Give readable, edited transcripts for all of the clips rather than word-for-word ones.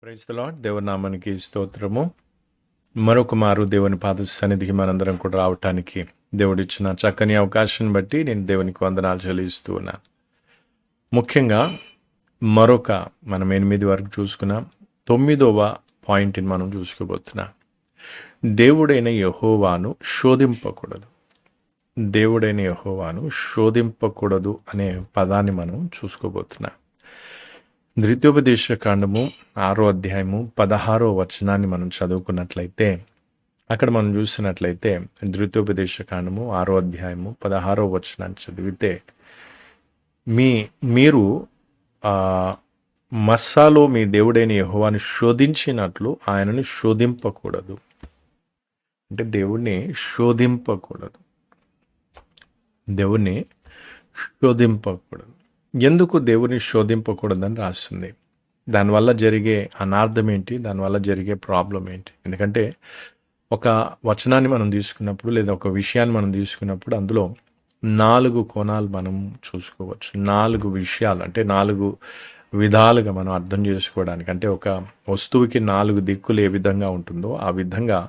Praise the lord. దేవుని నామానికి స్తోత్రము. మరొక మారు దేవుని పాద సన్నిధికి మనందరం కూడా రావటానికి దేవుడిచ్చిన చక్కని అవకాశం బట్టి నేను దేవునికి వందనాలు చెల్లిస్తూ ఉన్నాను. ముఖ్యంగా మనం 8 వరకు చూసుకున్నాం. 9వ పాయింట్ని మనం చూసుకోబోతున్నాం. దేవుడైన యెహోవాను శోధింపకూడదు. దేవుడైన యెహోవాను శోధింపకూడదు అనే పదాన్ని మనం చూసుకోబోతున్నాం. ద్వితీయోపదేశ కాండము 6వ అధ్యాయము 16వ వచనాన్ని మనం చదువుకున్నట్లయితే, అక్కడ మనం చూసినట్లయితే ద్వితీయోపదేశ కాండము 6వ అధ్యాయము 16వ వచనాన్ని చదివితే, మీరు మస్సాలో మీ దేవుడైన యెహోవాను శోధించినట్లు ఆయనను శోధింపకూడదు. అంటే దేవుణ్ణి శోధింపకూడదు. దేవుణ్ణి శోధింపకూడదు. ఎందుకు దేవుని శోధింపకూడదని రాస్తుంది? దానివల్ల జరిగే అనార్థం ఏంటి? దానివల్ల జరిగే ప్రాబ్లం ఏంటి? ఎందుకంటే ఒక వచనాన్ని మనం తీసుకున్నప్పుడు లేదా ఒక విషయాన్ని మనం తీసుకున్నప్పుడు అందులో 4 కోణాలు మనం చూసుకోవచ్చు. 4 విషయాలు, అంటే 4 విధాలుగా మనం అర్థం చేసుకోవడానికి, అంటే ఒక వస్తువుకి 4 దిక్కులు ఏ విధంగా ఉంటుందో ఆ విధంగా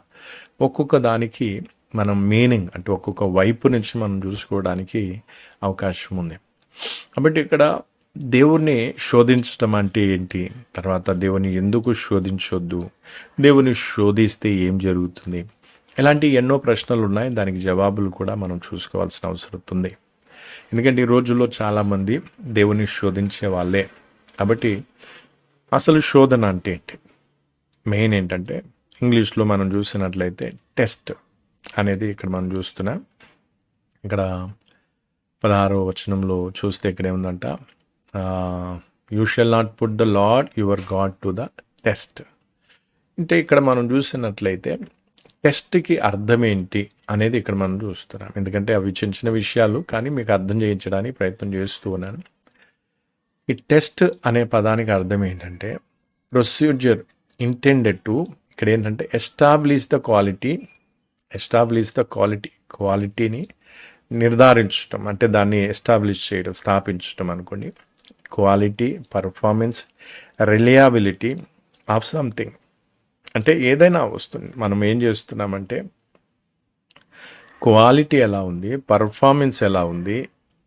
ఒక్కొక్క దానికి మనం మీనింగ్, అంటే ఒక్కొక్క వైపు నుంచి మనం చూసుకోవడానికి అవకాశం ఉంది. కాబట్టి ఇక్కడ దేవుణ్ణి శోధించడం అంటే ఏంటి, తర్వాత దేవుని ఎందుకు శోధించొద్దు, దేవుని శోధిస్తే ఏం జరుగుతుంది, ఇలాంటి ఎన్నో ప్రశ్నలు ఉన్నాయి. దానికి జవాబులు కూడా మనం చూసుకోవాల్సిన అవసరం ఉంది. ఎందుకంటే ఈ రోజుల్లో చాలామంది దేవుని శోధించే వాళ్ళే. కాబట్టి అసలు శోధన అంటే ఏంటి? మెయిన్ ఏంటంటే ఇంగ్లీష్లో మనం చూసినట్లయితే టెస్ట్ అనేది ఇక్కడ మనం చూస్తున్నాం. ఇక్కడ 16వ వచనంలో చూస్తే ఇక్కడ ఏముందంట, you shall not put the Lord your God to the test. అంటే ఇక్కడ మనం చూసినట్లయితే టెస్ట్కి అర్థం ఏంటి అనేది ఇక్కడ మనం చూస్తున్నాం. ఎందుకంటే అవి చిన్న చిన్న విషయాలు, కానీ మీకు అర్థం చేయించడానికి ప్రయత్నం చేస్తూ ఉన్నాను. ఈ టెస్ట్ అనే పదానికి అర్థం ఏంటంటే ప్రొసీజర్ ఇంటెండెడ్ టు, ఇక్కడ ఏంటంటే ఎస్టాబ్లిష్ ద క్వాలిటీని నిర్ధారించడం, అంటే దాన్ని ఎస్టాబ్లిష్ చేయడం, స్థాపించడం అనుకోండి. Quality, performance, reliability of something. అంటే ఏదైనా వస్తుంది, మనం ఏం చేస్తున్నామంటే క్వాలిటీ ఎలా ఉంది, పర్ఫార్మెన్స్ ఎలా ఉంది,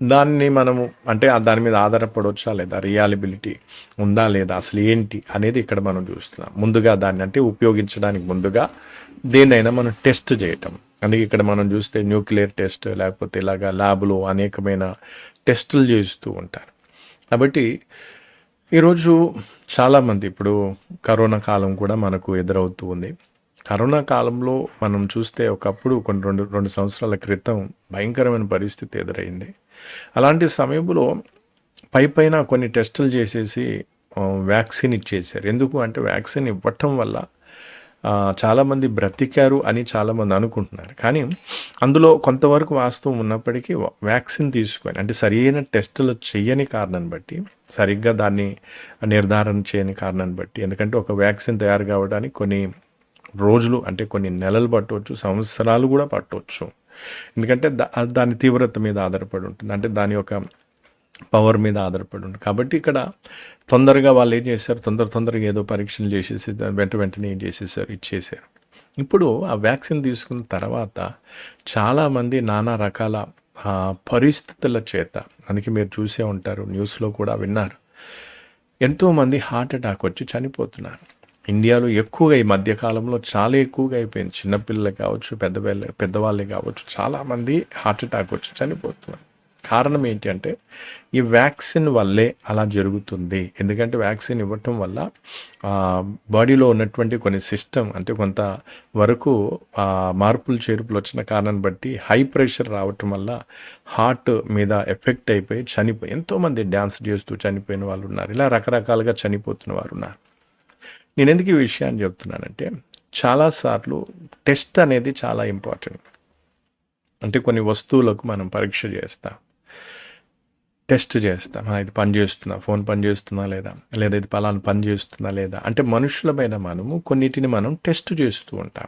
దాన్ని మనము అంటే దాని మీద ఆధారపడవచ్చా లేదా, రిలయబిలిటీ ఉందా లేదా, అసలు ఏంటి అనేది ఇక్కడ మనం చూస్తున్నాం. ముందుగా దాన్ని, అంటే ఉపయోగించడానికి ముందుగా దేన్నైనా మనం టెస్ట్ చేయటం. అందుకే ఇక్కడ మనం చూస్తే న్యూక్లియర్ టెస్ట్, లేకపోతే ఇలాగా ల్యాబ్లో అనేకమైన టెస్టులు చేస్తూ ఉంటారు. కాబట్టి ఈరోజు చాలామంది, ఇప్పుడు కరోనా కాలం కూడా మనకు ఎదురవుతూ ఉంది. కరోనా కాలంలో మనం చూస్తే ఒకప్పుడు రెండు సంవత్సరాల క్రితం భయంకరమైన పరిస్థితి ఎదురైంది. అలాంటి సమయంలో పైన కొన్ని టెస్టులు చేసేసి వ్యాక్సిన్ ఇచ్చేసారు. ఎందుకు అంటే వ్యాక్సిన్ ఇవ్వటం వల్ల చాలామంది బ్రతికారు అని చాలామంది అనుకుంటున్నారు. కానీ అందులో కొంతవరకు వాస్తవం ఉన్నప్పటికీ వ్యాక్సిన్ తీసుకొని, అంటే సరైన టెస్టులు చేయని కారణాన్ని బట్టి, సరిగ్గా దాన్ని నిర్ధారణ చేయని కారణాన్ని బట్టి, ఎందుకంటే ఒక వ్యాక్సిన్ తయారు కావడానికి కొన్ని రోజులు, అంటే కొన్ని నెలలు పట్టవచ్చు, సంవత్సరాలు కూడా పట్టవచ్చు. ఎందుకంటే దాని తీవ్రత మీద ఆధారపడి ఉంటుంది, అంటే దాని యొక్క పవర్ మీద ఆధారపడి ఉంటుంది. కాబట్టి ఇక్కడ తొందరగా వాళ్ళు ఏం చేశారు, తొందరగా ఏదో పరీక్షలు చేసేసి వెంటనే ఏం చేసేసారు, ఇచ్చేసారు. ఇప్పుడు ఆ వ్యాక్సిన్ తీసుకున్న తర్వాత చాలామంది నానా రకాల పరిస్థితుల చేత, అందుకే మీరు చూసే ఉంటారు, న్యూస్లో కూడా విన్నారు, ఎంతోమంది హార్ట్ అటాక్ వచ్చి చనిపోతున్నారు. ఇండియాలో ఎక్కువగా ఈ మధ్యకాలంలో చాలా ఎక్కువగా అయిపోయింది. చిన్నపిల్లలు కావచ్చు, పెద్దవాళ్ళే కావచ్చు, చాలామంది హార్ట్ అటాక్ వచ్చి చనిపోతున్నారు. కారణం ఏంటి అంటే ఈ వ్యాక్సిన్ వల్లే అలా జరుగుతుంది. ఎందుకంటే వ్యాక్సిన్ ఇవ్వటం వల్ల బాడీలో ఉన్నటువంటి కొన్ని సిస్టమ్, అంటే కొంత వరకు మార్పులు చేర్పులు వచ్చిన కారణాన్ని బట్టి హై ప్రెషర్ రావటం వల్ల హార్ట్ మీద ఎఫెక్ట్ అయిపోయి ఎంతోమంది డ్యాన్స్ చేస్తూ చనిపోయిన వాళ్ళు ఉన్నారు. ఇలా రకరకాలుగా చనిపోతున్న వారు ఉన్నారు. నేను ఎందుకు ఈ విషయాన్ని చెప్తున్నానంటే, చాలాసార్లు టెస్ట్ అనేది చాలా ఇంపార్టెంట్. అంటే కొన్ని వస్తువులకు మనం పరీక్ష చేస్తాం, టెస్ట్ చేస్తాం. ఇది పని చేస్తుందా, ఫోన్ పని చేస్తుందా లేదా ఇది పలానా పని చేస్తుందా లేదా, అంటే మనుషులమైన మనము కొన్నిటిని మనం టెస్ట్ చేస్తూ ఉంటాం.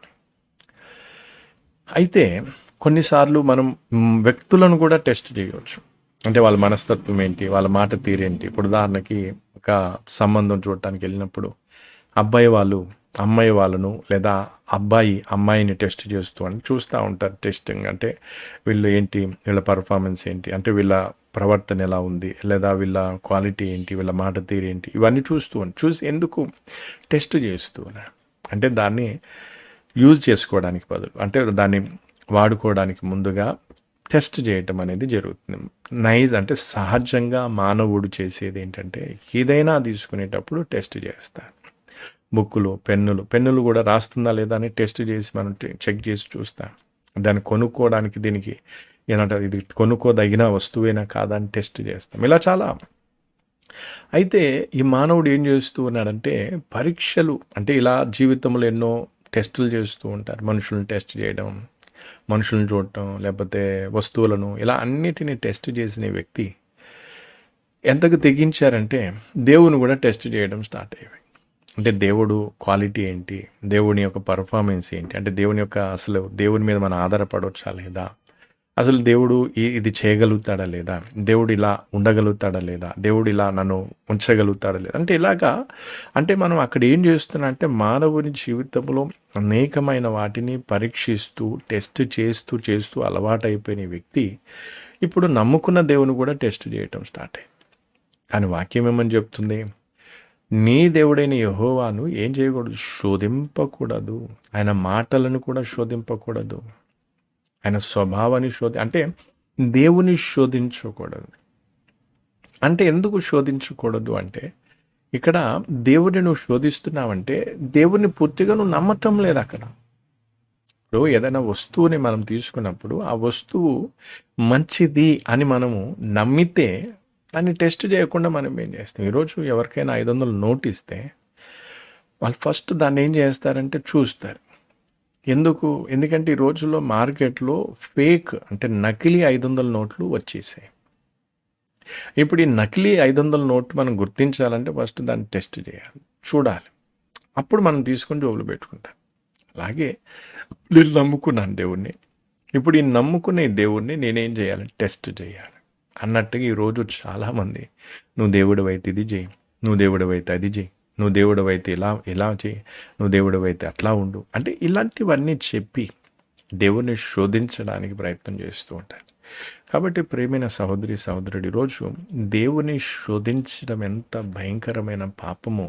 అయితే కొన్నిసార్లు మనం వ్యక్తులను కూడా టెస్ట్ చేయవచ్చు. అంటే వాళ్ళ మనస్తత్వం ఏంటి, వాళ్ళ మాట తీరేంటి. ఇప్పుడు ఉదాహరణకి ఒక సంబంధం చూడటానికి వెళ్ళినప్పుడు అబ్బాయి వాళ్ళు అమ్మాయి వాళ్ళను లేదా అబ్బాయి అమ్మాయిని టెస్ట్ చేస్తూ అని చూస్తూ ఉంటారు. టెస్టింగ్ అంటే వీళ్ళు ఏంటి, వీళ్ళ పర్ఫార్మెన్స్ ఏంటి, అంటే వీళ్ళ ప్రవర్తన ఎలా ఉంది, లేదా వీళ్ళ క్వాలిటీ ఏంటి, వీళ్ళ మాట తీరు ఏంటి, ఇవన్నీ చూసి ఎందుకు టెస్ట్ చేస్తూ ఉన్నారు అంటే దాన్ని యూజ్ చేసుకోవడానికి బదులు, అంటే దాన్ని వాడుకోవడానికి ముందుగా టెస్ట్ చేయటం అనేది జరుగుతుంది. నైజ్ అంటే సహజంగా మానవుడు చేసేది ఏంటంటే ఏదైనా తీసుకునేటప్పుడు టెస్ట్ చేస్తారు. బుక్కులు, పెన్నులు కూడా రాస్తుందా లేదా అని టెస్ట్ చేసి మనం చెక్ చేసి చూస్తాం. దాన్ని కొనుక్కోవడానికి దీనికి ఏమంటారు, ఇది కొనుక్కోదగిన వస్తువేనా కాదా అని టెస్ట్ చేస్తాం. ఇలా చాలా. అయితే ఈ మానవుడు ఏం చేస్తూ ఉన్నాడంటే పరీక్షలు, అంటే ఇలా జీవితంలో ఎన్నో టెస్టులు చేస్తూ ఉంటారు. మనుషులను టెస్ట్ చేయడం, మనుషులను చూడటం, లేకపోతే వస్తువులను, ఇలా అన్నిటినీ టెస్ట్ చేసిన వ్యక్తి ఎంతకు తెగించారంటే దేవుని కూడా టెస్ట్ చేయడం స్టార్ట్ అయ్యాయి. అంటే దేవుడు క్వాలిటీ ఏంటి, దేవుని యొక్క పర్ఫార్మెన్స్ ఏంటి, అంటే దేవుని యొక్క అసలు దేవుని మీద మనం ఆధారపడవచ్చా లేదా, అసలు దేవుడు ఇది చేయగలుగుతాడా లేదా, దేవుడు ఇలా ఉండగలుగుతాడా లేదా, దేవుడు ఇలా నన్ను ఉంచగలుగుతాడా లేదా, అంటే ఇలాగా. అంటే మనం అక్కడ ఏం చేస్తున్నా అంటే మానవుని జీవితంలో అనేకమైన వాటిని పరీక్షిస్తూ టెస్ట్ చేస్తూ అలవాటైపోయిన వ్యక్తి ఇప్పుడు నమ్ముకున్న దేవుని కూడా టెస్ట్ చేయటం స్టార్ట్ అయ్యింది. కానీ వాక్యం ఏమని చెప్తుంది, నీ దేవుడైన యెహోవాను ఏం చేయకూడదు, శోధింపకూడదు, ఆయన మాటలను కూడా శోధింపకూడదు, ఆయన స్వభావాన్ని అంటే దేవుని శోధించకూడదు. అంటే ఎందుకు శోధించకూడదు అంటే ఇక్కడ దేవుడిని నువ్వు శోధిస్తున్నావంటే దేవుని పూర్తిగా నువ్వు నమ్మటం లేదు. అక్కడ ఇప్పుడు ఏదైనా వస్తువుని మనం తీసుకున్నప్పుడు ఆ వస్తువు మంచిది అని మనము నమ్మితే దాన్ని టెస్ట్ చేయకుండా మనం ఏం చేస్తాం. ఈరోజు ఎవరికైనా 500 నోట్ ఇస్తే వాళ్ళు ఫస్ట్ దాన్ని ఏం చేస్తారంటే చూస్తారు. ఎందుకంటే ఈ రోజుల్లో మార్కెట్లో ఫేక్, అంటే నకిలీ 500 నోట్లు వచ్చేసాయి. ఇప్పుడు ఈ నకిలీ 500 నోట్ మనం గుర్తించాలంటే ఫస్ట్ దాన్ని టెస్ట్ చేయాలి, చూడాలి, అప్పుడు మనం తీసుకొని జోబులు పెట్టుకుంటాం. అలాగే నేను నమ్ముకున్నాను దేవుణ్ణి, ఇప్పుడు ఈ నమ్ముకునే దేవుణ్ణి నేనేం చేయాలి, టెస్ట్ చేయాలి అన్నట్టుగా ఈరోజు చాలామంది నువ్వు దేవుడివైతే ఇది చేయి, నువ్వు దేవుడివైతే అది చేయి, నువ్వు దేవుడివైతే ఇలా చేయి, నువ్వు దేవుడివైతే అట్లా ఉండు, అంటే ఇలాంటివన్నీ చెప్పి దేవుణ్ణి శోధించడానికి ప్రయత్నం చేస్తూ ఉంటారు. కాబట్టి ప్రేమైన సహోదరుడు, ఈరోజు దేవుని శోధించడం ఎంత భయంకరమైన పాపమో,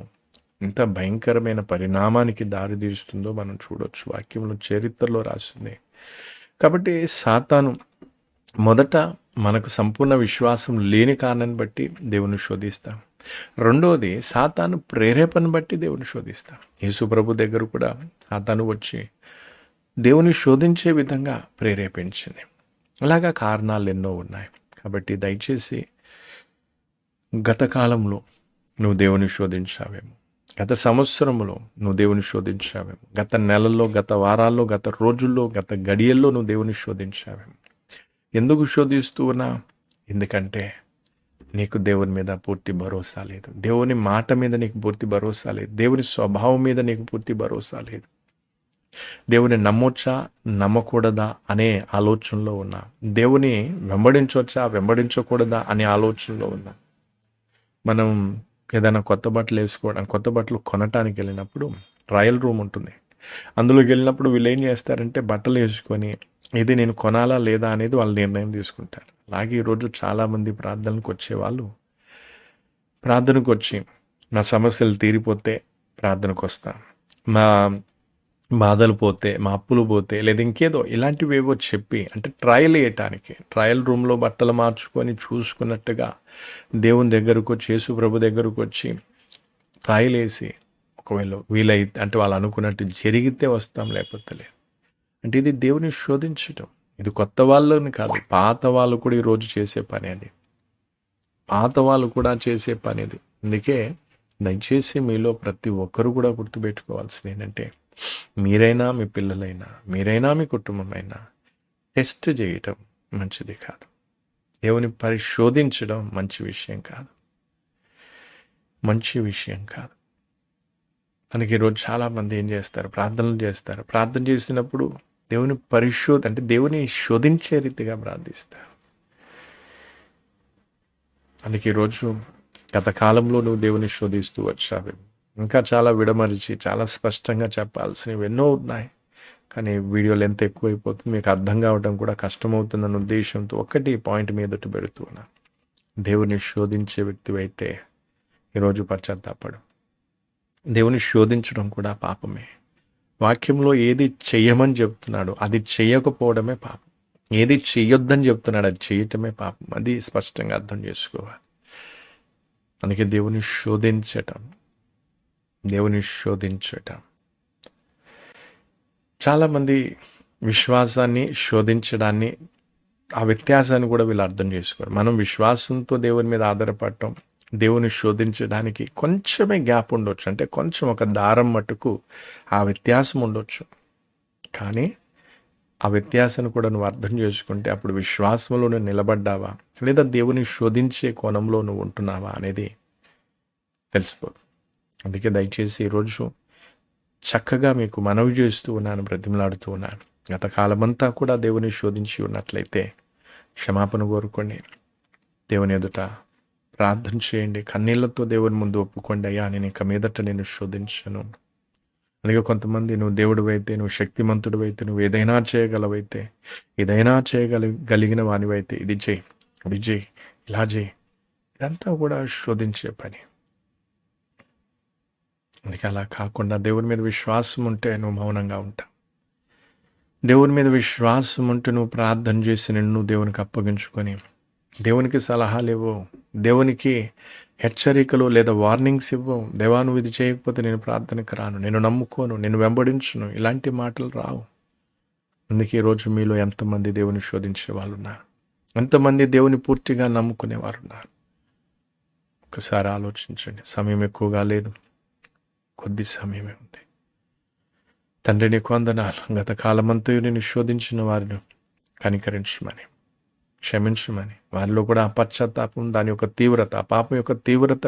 ఎంత భయంకరమైన పరిణామానికి దారితీస్తుందో మనం చూడొచ్చు. వాక్యంలో చరిత్రలో రాసింది. కాబట్టి సాతాను మొదట మనకు సంపూర్ణ విశ్వాసం లేని కారణాన్ని బట్టి దేవుని శోధిస్తాం. రెండవది సాతాను ప్రేరేపణ బట్టి దేవుని శోధిస్తాం. యేసు ప్రభు దగ్గర కూడా సాతాను వచ్చి దేవుని శోధించే విధంగా ప్రేరేపించింది. అలాగా కారణాలు ఎన్నో ఉన్నాయి. కాబట్టి దయచేసి గత కాలంలో నువ్వు దేవుని శోధించావేమో, గత సంవత్సరంలో నువ్వు దేవుని శోధించావేమో, గత నెలల్లో, గత వారాల్లో, గత రోజుల్లో, గత గడియల్లో నువ్వు దేవుని శోధించావేమో. ఎందుకు శోధిస్తూ ఉన్నా? ఎందుకంటే నీకు దేవుని మీద పూర్తి భరోసా లేదు, దేవుని మాట మీద నీకు పూర్తి భరోసా లేదు, దేవుని స్వభావం మీద నీకు పూర్తి భరోసా లేదు. దేవుని నమ్మొచ్చా నమ్మకూడదా అనే ఆలోచనలో ఉన్నా, దేవుని వెంబడించవచ్చా వెంబడించకూడదా అనే ఆలోచనలో ఉన్నా. మనం ఏదైనా కొత్త బట్టలు కొనటానికి వెళ్ళినప్పుడు ట్రయల్ రూమ్ ఉంటుంది. అందులోకి వెళ్ళినప్పుడు వీళ్ళు ఏం చేస్తారంటే బట్టలు వేసుకొని ఇది నేను కొనాలా లేదా అనేది వాళ్ళు నిర్ణయం తీసుకుంటారు. అలాగే ఈరోజు చాలామంది ప్రార్థనకు వచ్చి నా సమస్యలు తీరిపోతే ప్రార్థనకు వస్తా, మా బాధలు పోతే, మా అప్పులు పోతే, లేదా ఇంకేదో ఇలాంటివేవో చెప్పి, అంటే ట్రయల్ వేయటానికి ట్రయల్ రూమ్లో బట్టలు మార్చుకొని చూసుకున్నట్టుగా దేవుని దగ్గరకు వచ్చి, యేసు ప్రభు దగ్గరకు వచ్చి ట్రయల్ వేసి ఒకవేళ వీలైతే, అంటే వాళ్ళు అనుకున్నట్టు జరిగితే వస్తాం, లేకపోతే లేదు. అంటే ఇది దేవుని శోధించటం. ఇది కొత్త వాళ్ళని కాదు, పాత వాళ్ళు కూడా ఈరోజు చేసే పని అది. అందుకే దయచేసి మీలో ప్రతి ఒక్కరు కూడా గుర్తుపెట్టుకోవాల్సింది ఏంటంటే, మీరైనా మీ పిల్లలైనా, మీరైనా మీ కుటుంబం అయినా టెస్ట్ చేయటం మంచిది కాదు. దేవుని పరిశోధించడం మంచి విషయం కాదు. అందుకే ఈరోజు చాలామంది ఏం చేస్తారు, ప్రార్థనలు చేస్తారు. ప్రార్థన చేసినప్పుడు దేవుని అంటే దేవుని శోధించే రీతిగా ప్రార్థిస్తారు. అందుకే ఈరోజు గత కాలంలో నువ్వు దేవుని శోధిస్తూ వచ్చావేమో, ఇంకా చాలా విడమరిచి చాలా స్పష్టంగా చెప్పాల్సినవి ఎన్నో ఉన్నాయి. కానీ వీడియో లెంత్ ఎక్కువైపోతుంది, మీకు అర్థం కావడం కూడా కష్టమవుతుందన్న ఉద్దేశంతో ఒకటి పాయింట్ మీదట పెడుతూ ఉన్నాను. దేవుని శోధించే వ్యక్తివైతే ఈరోజు పశ్చాత్తాపడు. దేవుని శోధించడం కూడా పాపమే. వాక్యంలో ఏది చెయ్యమని చెప్తున్నాడో అది చెయ్యకపోవడమే పాపం. ఏది చెయ్యొద్దని చెప్తున్నాడు అది చేయటమే పాపం. అది స్పష్టంగా అర్థం చేసుకోవాలి. అందుకే దేవుని శోధించటం. చాలామంది విశ్వాసాన్ని శోధించడాన్ని, ఆ వ్యత్యాసాన్ని కూడా వీళ్ళు అర్థం చేసుకోరు. మనం విశ్వాసంతో దేవుని మీద ఆధారపడటం, దేవుని శోధించడానికి కొంచెమే గ్యాప్ ఉండొచ్చు. అంటే కొంచెం ఒక దారం మట్టుకు ఆ వ్యత్యాసం ఉండొచ్చు. కానీ ఆ వ్యత్యాసాన్ని కూడా నువ్వు అర్థం చేసుకుంటే అప్పుడు విశ్వాసంలో నువ్వు నిలబడ్డావా లేదా దేవుని శోధించే కోణంలో నువ్వు ఉంటున్నావా అనేది తెలిసిపోతుంది. అందుకే దయచేసి ఈరోజు చక్కగా మీకు మనవి చేస్తూ ఉన్నాను, బ్రతిమలాడుతూ ఉన్నాను. గత కాలమంతా కూడా దేవుని శోధించి ఉన్నట్లయితే క్షమాపణ కోరుకోండి, దేవుని ఎదుట ప్రార్థన చేయండి, కన్నీళ్లతో దేవుని ముందు ఒప్పుకోండి, అయ్యా నేను ఇక మీదట నేను శోధించను. అందుకే కొంతమంది నువ్వు దేవుడివైతే, నువ్వు శక్తిమంతుడివైతే, నువ్వు ఏదైనా చేయగలవైతే, ఏదైనా చేయగలిగిన వానివైతే ఇది చేయి, అది చేయి, ఇలా చేయి, ఇదంతా కూడా శోధించే పని. అందుకే అలా కాకుండా దేవుని మీద విశ్వాసం ఉంటే నువ్వు మౌనంగా ఉంటావు. దేవుని మీద విశ్వాసం ఉంటే నువ్వు ప్రార్థన చేసి నిన్ను దేవునికి అప్పగించుకొని దేవునికి సలహాలు ఇవ్వవు, దేవునికి హెచ్చరికలు లేదా వార్నింగ్స్ ఇవ్వవు. దేవా నువ్వు ఇది చేయకపోతే నేను ప్రార్థనకు రాను, నేను నమ్ముకోను, నేను వెంబడించును, ఇలాంటి మాటలు రావు. అందుకే ఈరోజు మీలో ఎంతమంది దేవుని శోధించే వాళ్ళు ఉన్నారు, ఎంతమంది దేవుని పూర్తిగా నమ్ముకునేవారు ఉన్నారు? ఒకసారి ఆలోచించండి. సమయం ఎక్కువగా లేదు, కొద్ది సమయమే ఉంది. తండ్రి నీకు వందనాలు. గత కాలమంతా నేను శోధించిన వారిని కనికరించమని, క్షమించమని, వారిలో కూడా ఆ పశ్చాత్తాపం, దాని యొక్క తీవ్రత, ఆ పాపం యొక్క తీవ్రత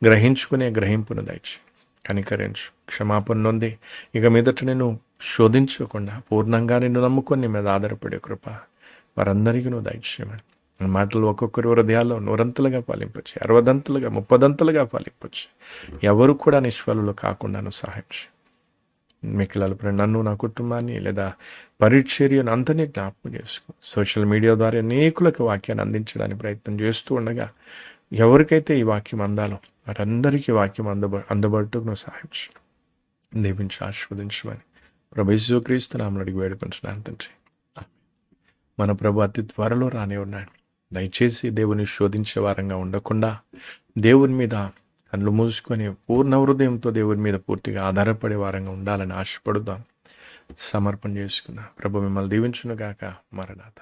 గ్రహించుకునే గ్రహింపును దయచి కనికరించు. క్షమాపణ నొంది ఇక మీదట నేను శోధించకుండా పూర్ణంగా నిన్ను నమ్ముకొని నీ మీద ఆధారపడే కృప వారందరికీ నువ్వు దయచేయమని. మాటలు ఒక్కొక్కరి హృదయాల్లో 100 ఫలింపచ్చు, 60 30 ఫలింపచ్చు. ఎవరు కూడా నిష్ఫలులు కాకుండా నువ్వు సహాయం చేయి. మిగిలిన నన్ను, నా కుటుంబాన్ని లేదా పరిచర్యను అంతనే జ్ఞాపకం చేసుకో. సోషల్ మీడియా ద్వారా అనేకులకు వాక్యాన్ని అందించడానికి ప్రయత్నం చేస్తూ ఉండగా ఎవరికైతే ఈ వాక్యం అందాలో వారందరికీ వాక్యం అందుబాటుకు నువ్వు సహాయం చేయి. దీవించి ఆశీర్వదించమని ప్రభు యేసుక్రీస్తు నామములో అడిగి వేడుకుంటున్నాను తండ్రి. మన ప్రభు అతి త్వరలో రానే ఉన్నాడు. దయచేసి దేవుని శోధించే వారంగా ఉండకుండా దేవుని మీద కళ్ళు మూసుకొని పూర్ణ హృదయంతో దేవుని మీద పూర్తిగా ఆధారపడే వారంగా ఉండాలని ఆశపడుదాం. సమర్పణ చేసుకున్నా. ప్రభు మిమ్మల్ని దీవించునుగాక. మరణాత.